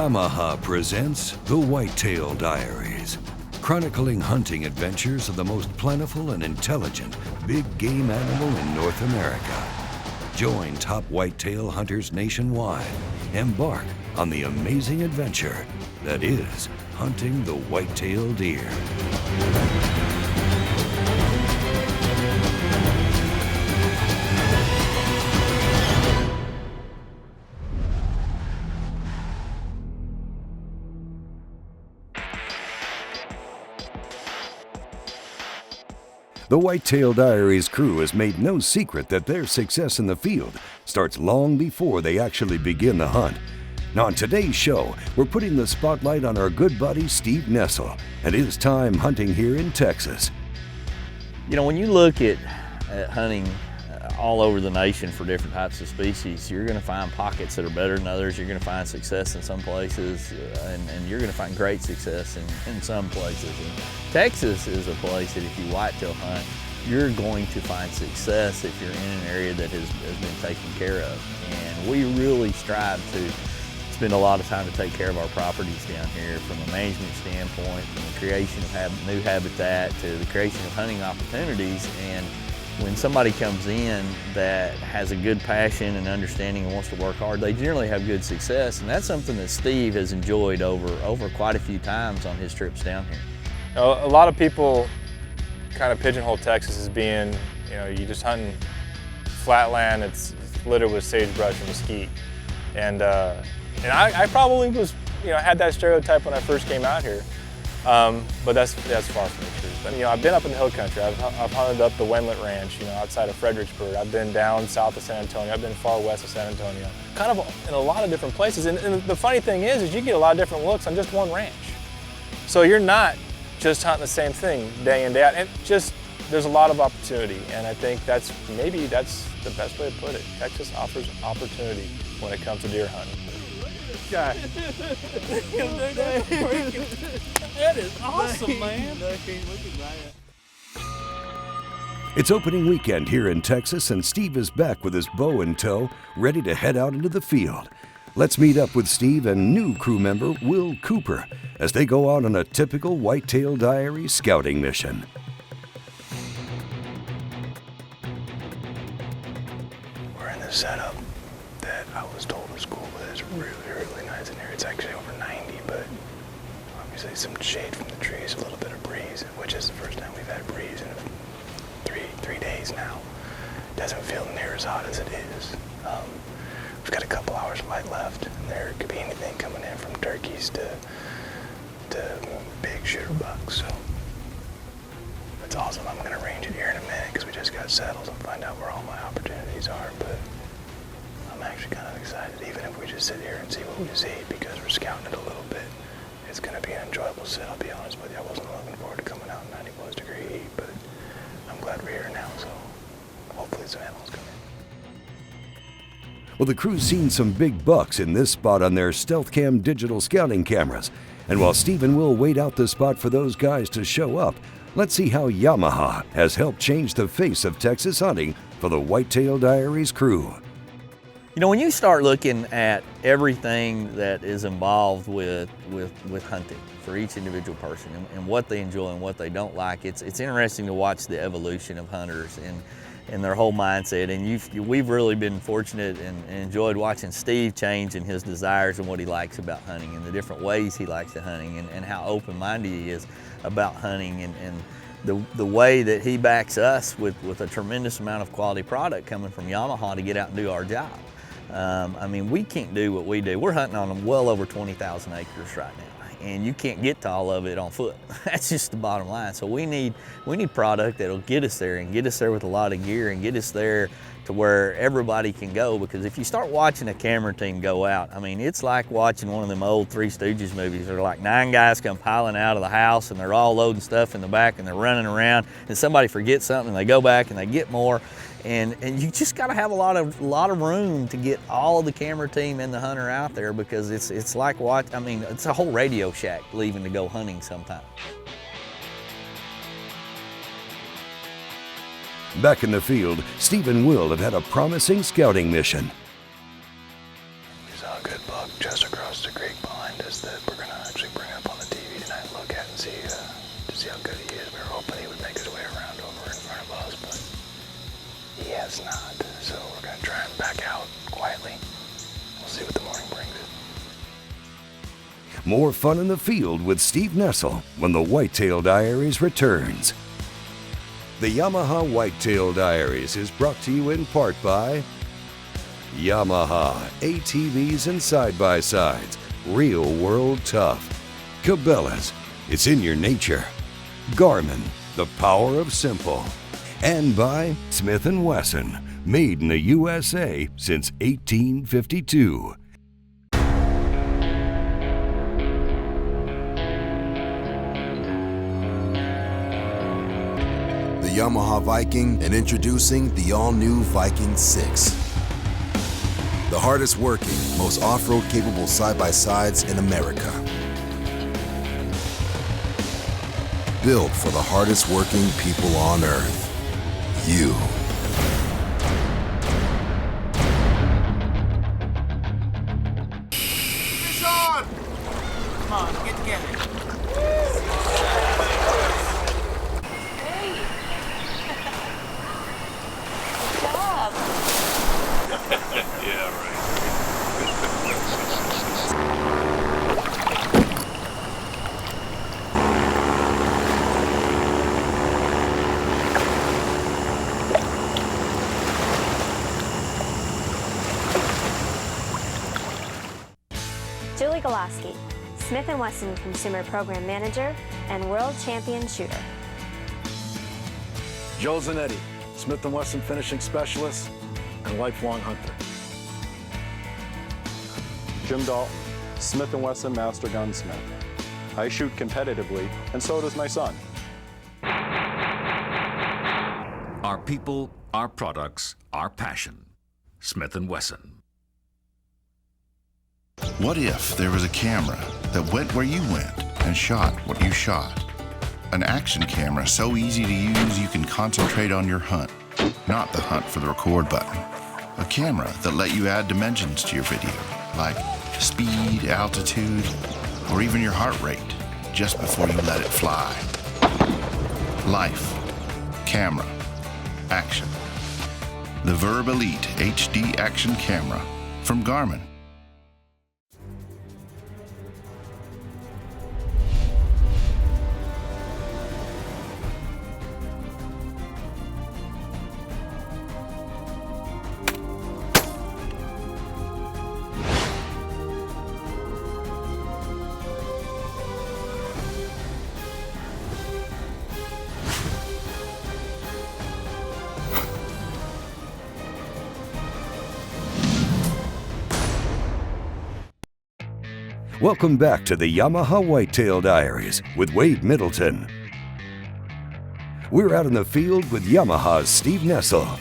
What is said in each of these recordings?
Yamaha presents the Whitetail Diaries, chronicling hunting adventures of the most plentiful and intelligent big game animal in North America. Join top whitetail hunters nationwide. Embark on the amazing adventure that is hunting the whitetail deer. The Whitetail Diaries crew has made no secret that their success in the field starts long before they actually begin the hunt. Now on today's show, we're putting the spotlight on our good buddy Steve Nessl and his time hunting here in Texas. You know, when you look at hunting all over the nation for different types of species, you're going to find pockets that are better than others. You're going to find success in some places, and you're going to find great success in some places. And Texas is a place that if you whitetail hunt, you're going to find success if you're in an area that has been taken care of. And we really strive to spend a lot of time to take care of our properties down here from a management standpoint, from the creation of new habitat to the creation of hunting opportunities. And when somebody comes in that has a good passion and understanding and wants to work hard, they generally have good success. And that's something that Steve has enjoyed over quite a few times on his trips down here. You know, a lot of people kind of pigeonhole Texas as being, you know, you just hunting flatland, it's littered with sagebrush and mesquite. And I probably was, you know, had that stereotype when I first came out here. But that's far from the truth. You know, I've been up in the hill country. I've hunted up the Wendlandt Ranch, you know, outside of Fredericksburg. I've been down south of San Antonio. I've been far west of San Antonio. Kind of in a lot of different places. And the funny thing is you get a lot of different looks on just one ranch. So you're not just hunting the same thing day in, day out. And just, there's a lot of opportunity. And I think that's the best way to put it. Texas offers opportunity when it comes to deer hunting. Guy. That is awesome, man. It's opening weekend here in Texas, and Steve is back with his bow in tow, ready to head out into the field. Let's meet up with Steve and new crew member Will Cooper as they go out on a typical Whitetail Diaries scouting mission. We're in this setup that I was told was cool, but it's really, really nice in here. It's actually over 90, but obviously some shade from the trees, a little bit of breeze, which is the first time we've had a breeze in three days now. It doesn't feel near as hot as it is. We've got a couple hours of light left, and there could be anything coming in from turkeys to big shooter bucks, so that's awesome. I'm gonna range it here in a minute because we just got settled and find out where all my opportunities are, but I'm actually kind of excited, even if we just sit here and see what we see, because we're scouting it a little bit. It's going to be an enjoyable sit, I'll be honest with you. I wasn't looking forward to coming out in 90 plus degree heat, but I'm glad we're here now, so hopefully some animals come in. Well, the crew's seen some big bucks in this spot on their StealthCam digital scouting cameras. And while Steve and Will wait out the spot for those guys to show up, let's see how Yamaha has helped change the face of Texas hunting for the Whitetail Diaries crew. You know, when you start looking at everything that is involved with hunting for each individual person and what they enjoy and what they don't like, it's interesting to watch the evolution of hunters and their whole mindset. And we've really been fortunate and enjoyed watching Steve change in his desires and what he likes about hunting and the different ways he likes to hunting and how open-minded he is about hunting and the way that he backs us with a tremendous amount of quality product coming from Yamaha to get out and do our job. I mean, we can't do what we do. We're hunting on well over 20,000 acres right now, and you can't get to all of it on foot. That's just the bottom line. So we need product that'll get us there and get us there with a lot of gear and get us there to where everybody can go, because if you start watching a camera team go out, I mean, it's like watching one of them old Three Stooges movies. They're like 9 guys come piling out of the house and they're all loading stuff in the back and they're running around and somebody forgets something and they go back and they get more. And you just got to have a lot of room to get all of the camera team and the hunter out there, because it's like it's a whole Radio Shack leaving to go hunting sometimes. Back in the field, Steve and Will have had a promising scouting mission. We saw a good buck just across the creek behind More fun in the field with Steve Nessl when the Whitetail Diaries returns. The Yamaha Whitetail Diaries is brought to you in part by Yamaha ATVs and side-by-sides, real world tough. Cabela's, it's in your nature. Garmin, the power of simple. And by Smith & Wesson, made in the USA since 1852. The Yamaha Viking, and introducing the all-new Viking VI. The hardest working, most off-road capable side-by-sides in America. Built for the hardest working people on earth. You. Fish on! Come on, get together. Julie Goloski, Smith & Wesson Consumer Program Manager and World Champion Shooter. Joe Zanetti, Smith & Wesson Finishing Specialist and lifelong hunter. Jim Dalton, Smith & Wesson Master Gunsmith. I shoot competitively, and so does my son. Our people, our products, our passion. Smith & Wesson. What if there was a camera that went where you went and shot what you shot? An action camera so easy to use you can concentrate on your hunt, not the hunt for the record button. A camera that let you add dimensions to your video, like speed, altitude, or even your heart rate, just before you let it fly. Life, camera, action. The Verb Elite HD Action Camera from Garmin. Welcome back to the Yamaha Whitetail Diaries with Wade Middleton. We're out in the field with Yamaha's Steve Nessl.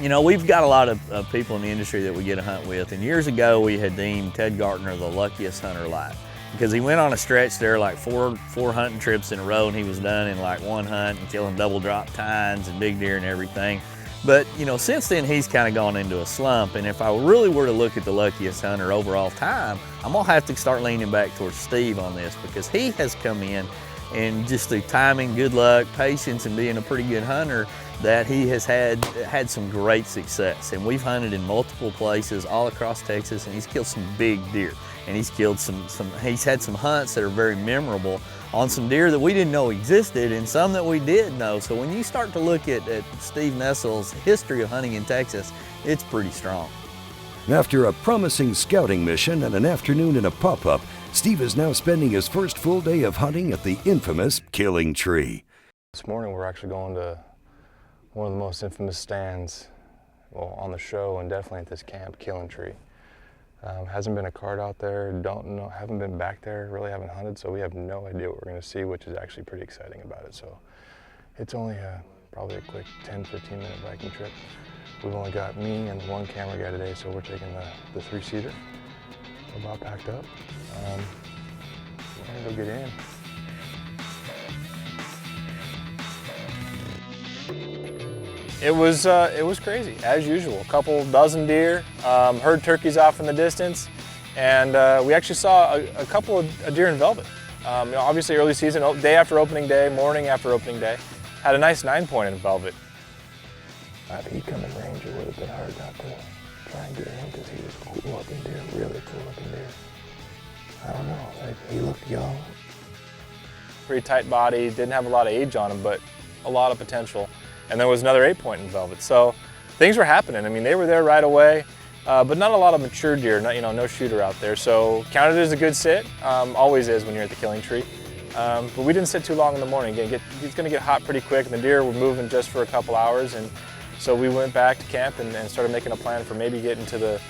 You know, we've got a lot of people in the industry that we get to hunt with, and years ago we had deemed Ted Gartner the luckiest hunter alive because he went on a stretch there like four hunting trips in a row, and he was done in like one hunt and killing double drop tines and big deer and everything. But, you know, since then he's kind of gone into a slump, and if I really were to look at the luckiest hunter over all time, I'm gonna have to start leaning back towards Steve on this, because he has come in and just through timing, good luck, patience, and being a pretty good hunter, that he has had some great success. And we've hunted in multiple places all across Texas, and he's killed some big deer. And he's killed he's had some hunts that are very memorable on some deer that we didn't know existed and some that we did know. So when you start to look at Steve Nessl's history of hunting in Texas, it's pretty strong. After a promising scouting mission and an afternoon in a pop-up, Steve is now spending his first full day of hunting at the infamous Killing Tree. This morning we're actually going to one of the most infamous stands, well, on the show and definitely at this camp, Killing Tree. Hasn't been a card out there, don't know, haven't been back there, really haven't hunted, so we have no idea what we're going to see, which is actually pretty exciting about it. So it's only probably a quick 10-15 minute Viking trip. We've only got me and one camera guy today, so we're taking the three-seater. We're about packed up. We're going to go get in. It was crazy, as usual. A couple dozen deer, heard turkeys off in the distance, and we actually saw a couple of deer in velvet. You know, obviously early season, day after opening day, morning after opening day, had a nice 9-point in velvet. If he'd come in range, it would have been hard not to try and get him because he was cool looking deer, really cool looking deer. I don't know. He looked young. Pretty tight body, didn't have a lot of age on him, but a lot of potential. And there was another 8-point in Velvet. So things were happening. I mean, they were there right away, but not a lot of mature deer, no shooter out there. So counted it as a good sit, always is when you're at the killing tree. But we didn't sit too long in the morning. Again, it's going to get hot pretty quick, and the deer were moving just for a couple hours. And so we went back to camp and started making a plan for maybe getting to the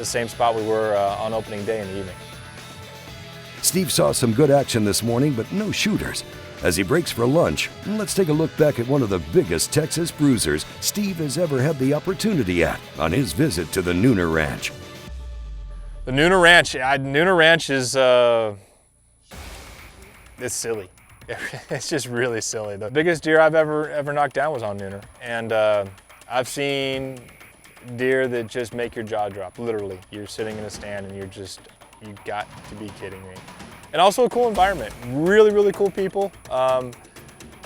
same spot we were on opening day in the evening. Steve saw some good action this morning, but no shooters. As he breaks for lunch, let's take a look back at one of the biggest Texas bruisers Steve has ever had the opportunity at on his visit to the Nooner Ranch. The Nooner Ranch, Nooner Ranch is, it's silly. It's just really silly. The biggest deer I've ever knocked down was on Nooner. And I've seen deer that just make your jaw drop, literally. You're sitting in a stand and you got to be kidding me. And also a cool environment, really, really cool people.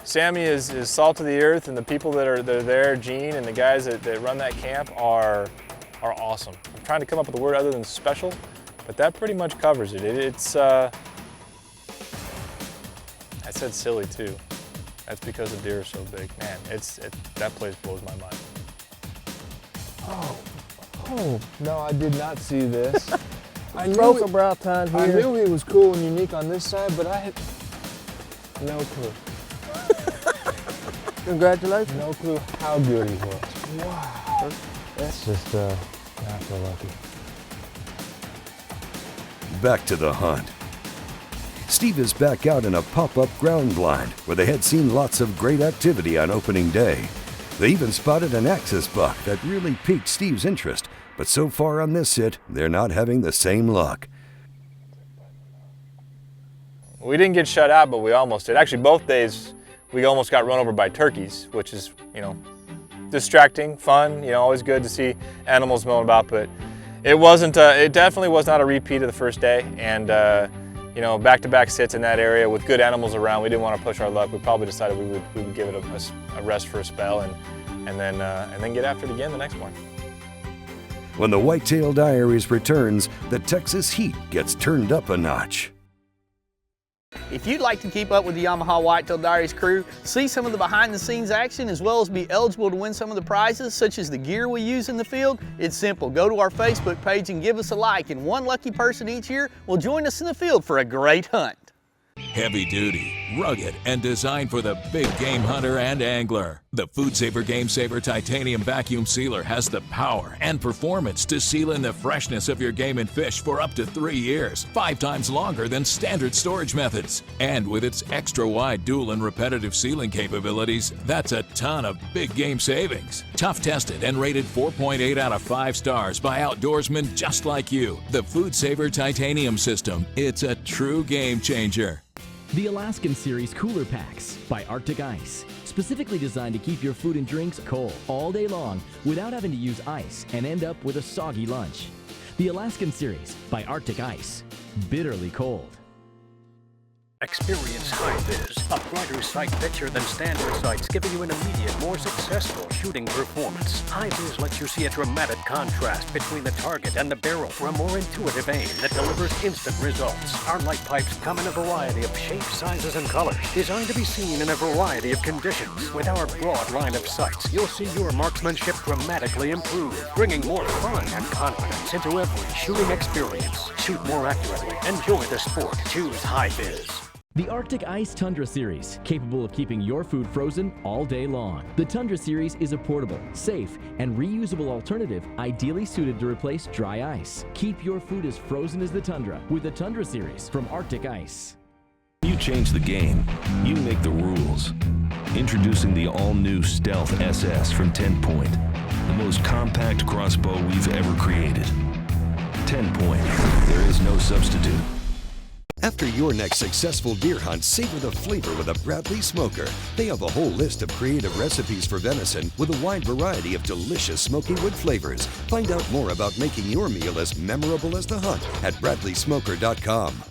Sammy is salt of the earth, and the people that are there, Gene and the guys that run that camp are awesome. I'm trying to come up with a word other than special, but that pretty much covers it. I said silly too. That's because the deer are so big. Man, that place blows my mind. Oh, no, I did not see this. I Broke a brow tine here. I knew he was cool and unique on this side, but I had no clue. Congratulations. No clue how good he was. Wow. That's just, I feel lucky. Back to the hunt. Steve is back out in a pop-up ground blind where they had seen lots of great activity on opening day. They even spotted an axis buck that really piqued Steve's interest, but so far on this sit, they're not having the same luck. We didn't get shut out, but we almost did. Actually, both days we almost got run over by turkeys, which is, distracting, fun, always good to see animals milling about, but it wasn't, it definitely was not a repeat of the first day. And, back-to-back sits in that area with good animals around. We didn't want to push our luck. We probably decided we would give it a rest for a spell and then get after it again the next morning. When the Whitetail Diaries returns, the Texas heat gets turned up a notch. If you'd like to keep up with the Yamaha Whitetail Diaries crew, see some of the behind-the-scenes action, as well as be eligible to win some of the prizes, such as the gear we use in the field, it's simple. Go to our Facebook page and give us a like, and one lucky person each year will join us in the field for a great hunt. Heavy duty, rugged, and designed for the big game hunter and angler. The Food Saver Game Saver Titanium Vacuum Sealer has the power and performance to seal in the freshness of your game and fish for up to 3 years, 5 times longer than standard storage methods. And with its extra wide dual and repetitive sealing capabilities, that's a ton of big game savings. Tough tested and rated 4.8 out of 5 stars by outdoorsmen just like you. The Food Saver Titanium System, it's a true game changer. The Alaskan Series Cooler Packs by Arctic Ice. Specifically designed to keep your food and drinks cold all day long without having to use ice and end up with a soggy lunch. The Alaskan Series by Arctic Ice. Bitterly cold. Experience Hi-Vis, a brighter sight picture than standard sights, giving you an immediate, more successful shooting performance. Hi-Vis lets you see a dramatic contrast between the target and the barrel for a more intuitive aim that delivers instant results. Our light pipes come in a variety of shapes, sizes, and colors, designed to be seen in a variety of conditions. With our broad line of sights, you'll see your marksmanship dramatically improve, bringing more fun and confidence into every shooting experience. Shoot more accurately. Enjoy the sport. Choose Hi-Vis. The Arctic Ice Tundra Series, capable of keeping your food frozen all day long. The Tundra Series is a portable, safe, and reusable alternative ideally suited to replace dry ice. Keep your food as frozen as the Tundra with the Tundra Series from Arctic Ice. You change the game. You make the rules. Introducing the all-new Stealth SS from 10 Point, the most compact crossbow we've ever created. 10 Point, there is no substitute. After your next successful deer hunt, savor the flavor with a Bradley Smoker. They have a whole list of creative recipes for venison with a wide variety of delicious smoky wood flavors. Find out more about making your meal as memorable as the hunt at BradleySmoker.com.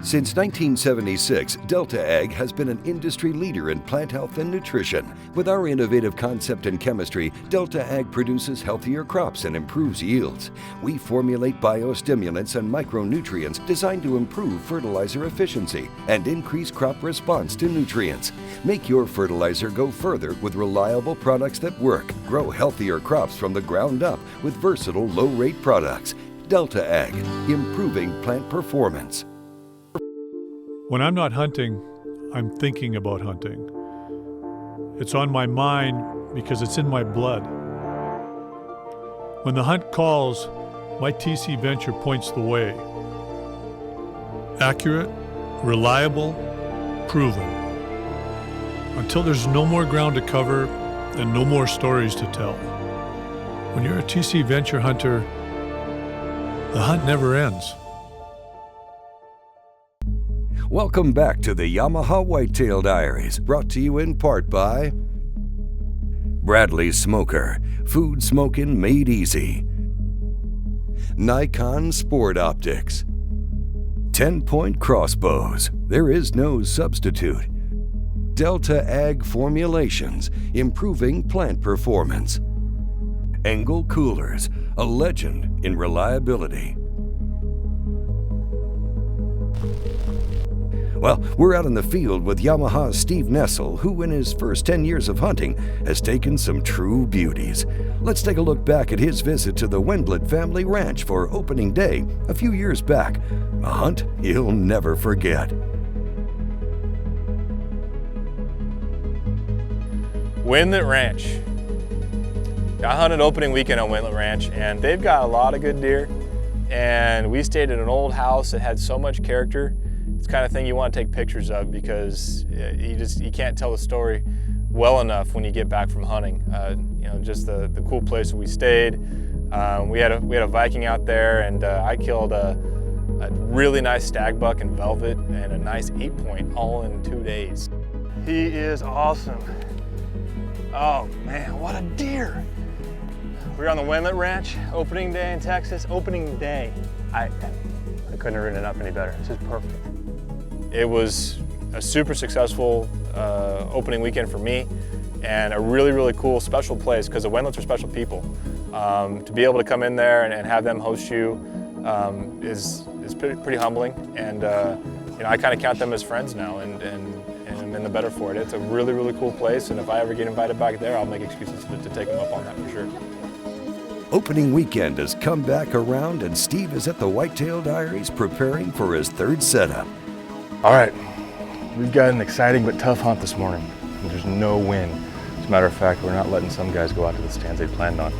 Since 1976, Delta Ag has been an industry leader in plant health and nutrition. With our innovative concept and chemistry, Delta Ag produces healthier crops and improves yields. We formulate biostimulants and micronutrients designed to improve fertilizer efficiency and increase crop response to nutrients. Make your fertilizer go further with reliable products that work. Grow healthier crops from the ground up with versatile low-rate products. Delta Ag, improving plant performance. When I'm not hunting, I'm thinking about hunting. It's on my mind because it's in my blood. When the hunt calls, my TC Venture points the way. Accurate, reliable, proven. Until there's no more ground to cover and no more stories to tell. When you're a TC Venture hunter, the hunt never ends. Welcome back to the Yamaha Whitetail Diaries, brought to you in part by Bradley's Smoker, food smoking made easy. Nikon Sport Optics. 10-point crossbows, there is no substitute. Delta Ag Formulations, improving plant performance. Engel Coolers, a legend in reliability. Well, we're out in the field with Yamaha's Steve Nessl, who in his first 10 years of hunting has taken some true beauties. Let's take a look back at his visit to the Wendlandt family ranch for opening day a few years back. A hunt he'll never forget. Wendlandt Ranch. I hunted opening weekend on Wendlandt Ranch, and they've got a lot of good deer. And we stayed at an old house that had so much character. It's the kind of thing you want to take pictures of because you can't tell the story well enough when you get back from hunting. You know, just the cool place that we stayed. We had a Viking out there, and I killed a really nice stag buck in velvet and a nice 8-point all in 2 days. He is awesome. Oh man, what a deer! We were on the Wendlandt Ranch, opening day in Texas. Opening day. I couldn't have written it up any better. This is perfect. It was a super successful opening weekend for me, and a really, really cool, special place because the Wendlandts are special people. To be able to come in there and have them host you is pretty humbling, and you know, I kind of count them as friends now, and I'm in the better for it. It's a really, really cool place, and if I ever get invited back there, I'll make excuses to take them up on that for sure. Opening weekend has come back around, and Steve is at the Whitetail Diaries preparing for his third setup. All right, we've got an exciting but tough hunt this morning. There's no wind. As a matter of fact, we're not letting some guys go out to the stands they planned on.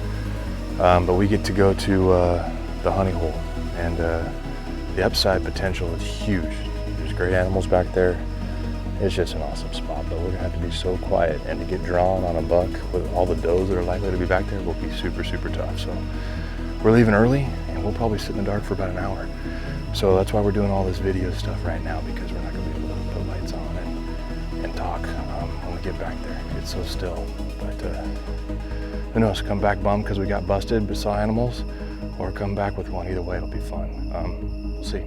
But we get to go to the honey hole, and the upside potential is huge. There's great animals back there. It's just an awesome spot, but we're gonna have to be so quiet, and to get drawn on a buck with all the does that are likely to be back there will be super, super tough. So we're leaving early, and we'll probably sit in the dark for about an hour. So that's why we're doing all this video stuff right now, because we're not gonna be able to put lights on and talk when we get back there. It's so still, but who knows, come back bummed because we got busted but saw animals, or come back with one. Either way, it'll be fun. We'll see.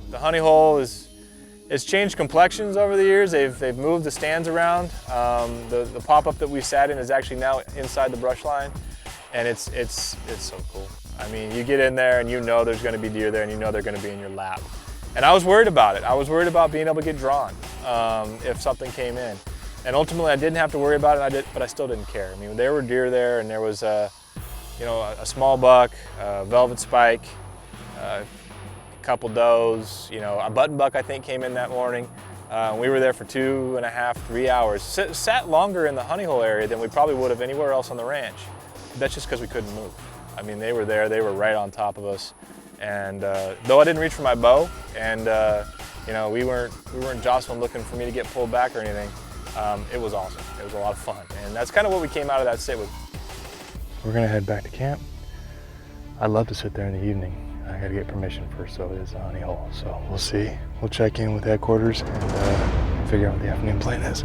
The honey hole it's changed complexions over the years. They've moved the stands around. The pop-up that we sat in is actually now inside the brush line, and it's so cool. I mean, you get in there and you know there's going to be deer there, and you know they're going to be in your lap. And I was worried about it. I was worried about being able to get drawn if something came in. And ultimately, I didn't have to worry about it, but I still didn't care. I mean, there were deer there, and there was a small buck, a velvet spike, couple does, you know, a button buck I think came in that morning. We were there for 2.5, 3 hours. Sat longer in the honey hole area than we probably would have anywhere else on the ranch. That's just because we couldn't move. I mean, they were there, they were right on top of us. And though I didn't reach for my bow, and you know, we weren't jostling looking for me to get pulled back or anything, it was awesome. It was a lot of fun. And that's kind of what we came out of that sit with. We're gonna head back to camp. I'd love to sit there in the evening. I gotta get permission first, so it is a honey hole. So we'll see. We'll check in with headquarters and figure out what the afternoon plan is.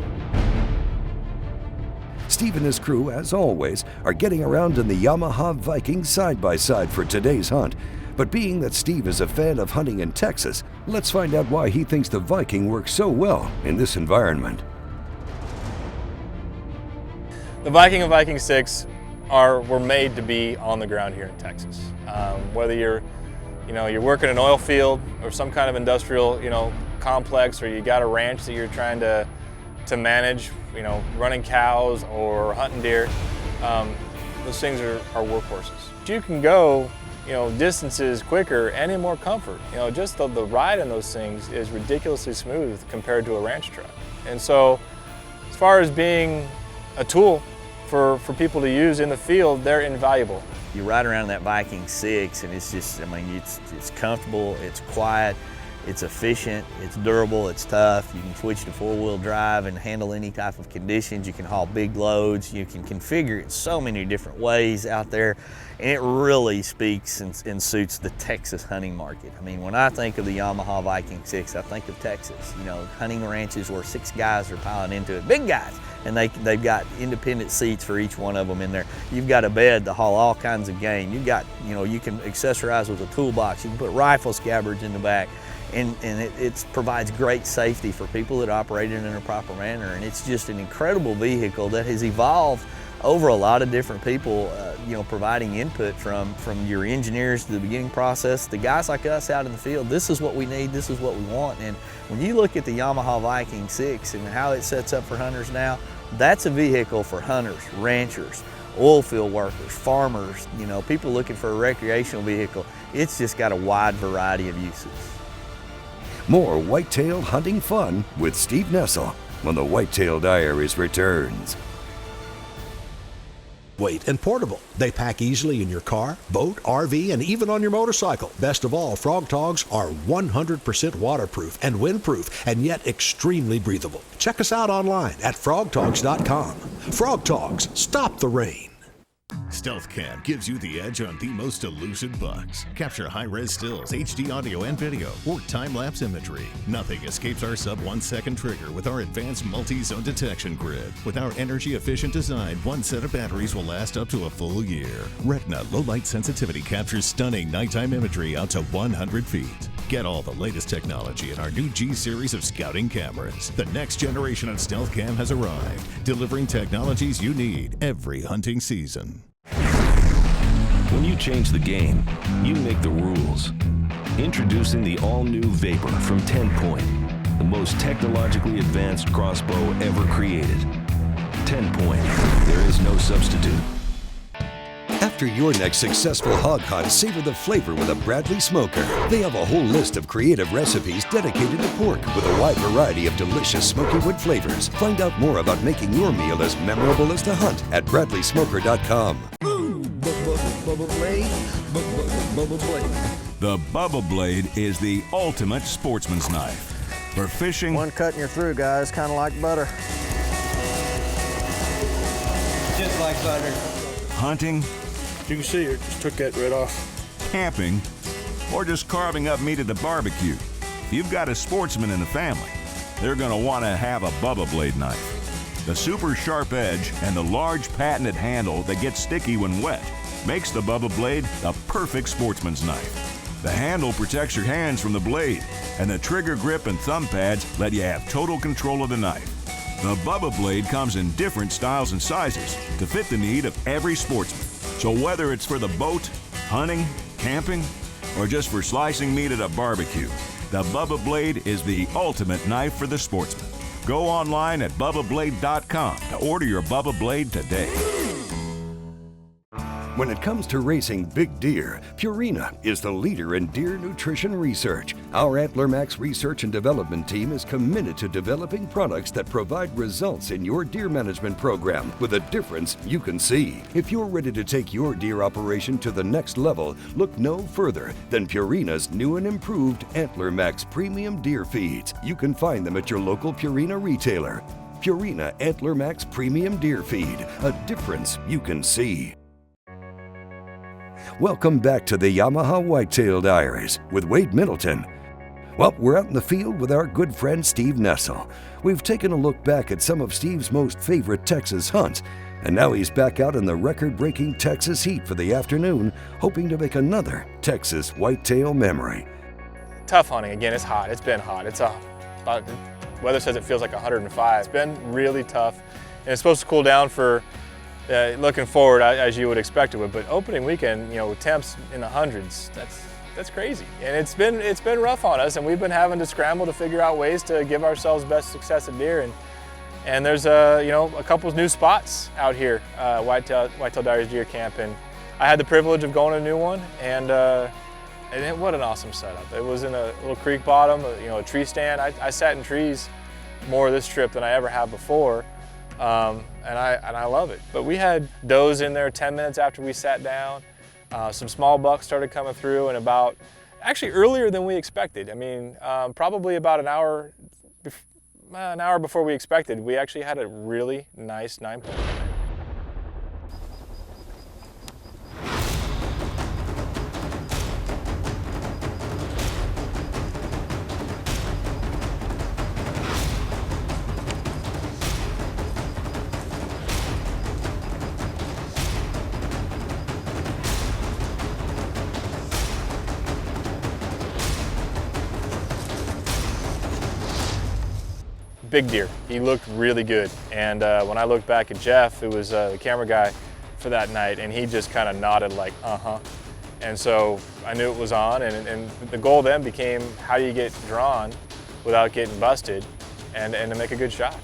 Steve and his crew, as always, are getting around in the Yamaha Viking side-by-side for today's hunt. But being that Steve is a fan of hunting in Texas, let's find out why he thinks the Viking works so well in this environment. The Viking and Viking VI were made to be on the ground here in Texas. Whether you're working an oil field or some kind of industrial, complex, or you got a ranch that you're trying to manage, running cows or hunting deer, those things are workhorses. You can go, distances quicker and in more comfort. Just the ride in those things is ridiculously smooth compared to a ranch truck. And so, as far as being a tool for people to use in the field, they're invaluable. You ride around that Viking VI and it's just, it's comfortable, it's quiet, it's efficient, it's durable, it's tough. You can switch to four-wheel drive and handle any type of conditions. You can haul big loads. You can configure it so many different ways out there. And it really speaks and suits the Texas hunting market. When I think of the Yamaha Viking VI, I think of Texas. Hunting ranches where 6 guys are piling into it, big guys. And they've got independent seats for each one of them in there. You've got a bed to haul all kinds of game. You've got, you can accessorize with a toolbox. You can put rifle scabbards in the back. And it provides great safety for people that operate it in a proper manner. And it's just an incredible vehicle that has evolved over a lot of different people, providing input from your engineers to the beginning process, the guys like us out in the field. This is what we need, this is what we want. And when you look at the Yamaha Viking VI and how it sets up for hunters now, that's a vehicle for hunters, ranchers, oil field workers, farmers, people looking for a recreational vehicle. It's just got a wide variety of uses. More whitetail hunting fun with Steve Nessl when the Whitetail Diaries returns. Weight and portable. They pack easily in your car, boat, RV, and even on your motorcycle. Best of all, Frog Togs are 100% waterproof and windproof, and yet extremely breathable. Check us out online at frogtogs.com. Frog Togs, stop the rain. Stealth Cam gives you the edge on the most elusive bucks. Capture high-res stills, HD audio and video, or time-lapse imagery. Nothing escapes our sub-1 second trigger with our advanced multi-zone detection grid. With our energy-efficient design, one set of batteries will last up to a full year. Retina low-light sensitivity captures stunning nighttime imagery out to 100 feet. Get all the latest technology in our new G series of scouting cameras. The next generation of Stealth Cam has arrived, delivering technologies you need every hunting season. When you change the game, you make the rules. Introducing the all-new Vapor from 10 Point, the most technologically advanced crossbow ever created. 10 Point, there is no substitute. After your next successful hog hunt, savor the flavor with a Bradley Smoker. They have a whole list of creative recipes dedicated to pork with a wide variety of delicious smoky wood flavors. Find out more about making your meal as memorable as the hunt at BradleySmoker.com. Bubba Blade, Bubba Blade. The Bubba Blade is the ultimate sportsman's knife. For fishing, one cutting you through, guys, kind of like butter. Just like butter. Hunting, you can see it, just took that right off. Camping, or just carving up meat at the barbecue. If you've got a sportsman in the family, they're going to want to have a Bubba Blade knife. The super sharp edge and the large patented handle that gets sticky when wet makes the Bubba Blade a perfect sportsman's knife. The handle protects your hands from the blade, and the trigger grip and thumb pads let you have total control of the knife. The Bubba Blade comes in different styles and sizes to fit the need of every sportsman. So whether it's for the boat, hunting, camping, or just for slicing meat at a barbecue, the Bubba Blade is the ultimate knife for the sportsman. Go online at BubbaBlade.com to order your Bubba Blade today. When it comes to racing big deer, Purina is the leader in deer nutrition research. Our Antler Max research and development team is committed to developing products that provide results in your deer management program with a difference you can see. If you're ready to take your deer operation to the next level, look no further than Purina's new and improved Antler Max premium deer feeds. You can find them at your local Purina retailer. Purina Antler Max premium deer feed, a difference you can see. Welcome back to the Yamaha Whitetail Diaries with Wade Middleton. Well, we're out in the field with our good friend Steve Nessl. We've taken a look back at some of Steve's most favorite Texas hunts, and now he's back out in the record-breaking Texas heat for the afternoon, hoping to make another Texas whitetail memory. Tough hunting. Again, it's hot. It's been hot. Weather says it feels like 105. It's been really tough, and it's supposed to cool down for looking forward as you would expect it would. But opening weekend, you know, with temps in the hundreds, that's crazy. And it's been rough on us, and we've been having to scramble to figure out ways to give ourselves best success at deer. And there's a couple of new spots out here, Whitetail Diaries Deer Camp, and I had the privilege of going to a new one, and what an awesome setup. It was in a little creek bottom, a tree stand. I sat in trees more this trip than I ever have before, and I love it. But we had does in there 10 minutes after we sat down. Some small bucks started coming through, and actually earlier than we expected. I mean, probably about an hour before we expected, we actually had a really nice 9-point. Big deer. He looked really good. And when I looked back at Jeff, who was the camera guy for that night, and he just kind of nodded like, uh-huh. And so I knew it was on, and the goal then became, how do you get drawn without getting busted and to make a good shot?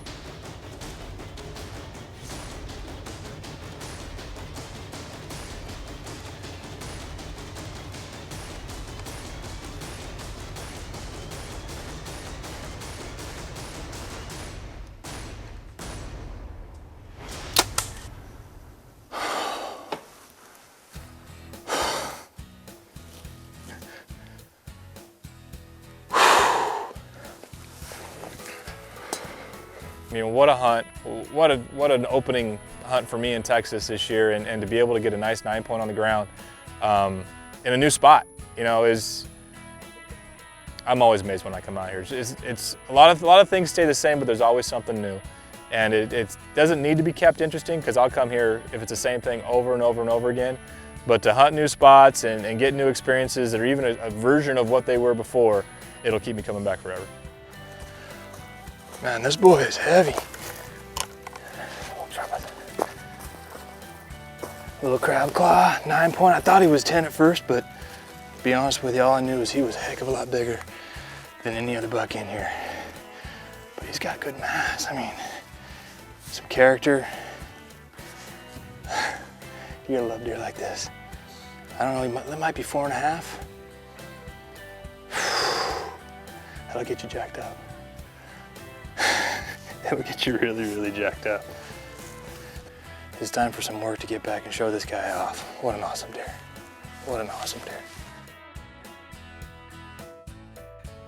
I mean, what a hunt, what an opening hunt for me in Texas this year, and to be able to get a nice 9-point on the ground in a new spot, I'm always amazed when I come out here. It's a lot of things stay the same, but there's always something new. And it doesn't need to be kept interesting, because I'll come here if it's the same thing over and over and over again. But to hunt new spots and get new experiences that are even a version of what they were before, it'll keep me coming back forever. Man, this boy is heavy. Little crab claw, 9-point. I thought he was 10 at first, but to be honest with you, all I knew is he was a heck of a lot bigger than any other buck in here. But he's got good mass. I mean, some character. You're gonna love deer like this. I don't know, that might be 4.5. That'll get you jacked up. That'll get you really, really jacked up. It's time for some work to get back and show this guy off. What an awesome deer. What an awesome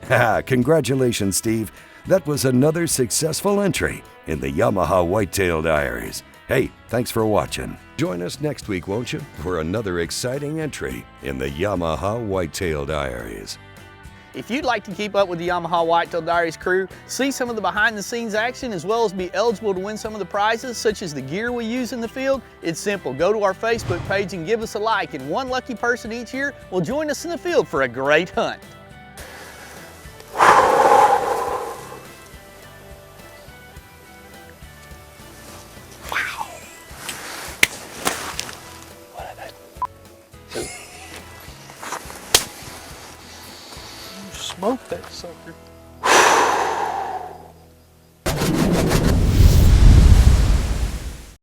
deer. Congratulations, Steve. That was another successful entry in the Yamaha Whitetail Diaries. Hey, thanks for watching. Join us next week, won't you, for another exciting entry in the Yamaha Whitetail Diaries. If you'd like to keep up with the Yamaha Whitetail Diaries crew, see some of the behind-the-scenes action, as well as be eligible to win some of the prizes, such as the gear we use in the field, it's simple. Go to our Facebook page and give us a like, and one lucky person each year will join us in the field for a great hunt. Wow. What did that do? Smoke that sucker.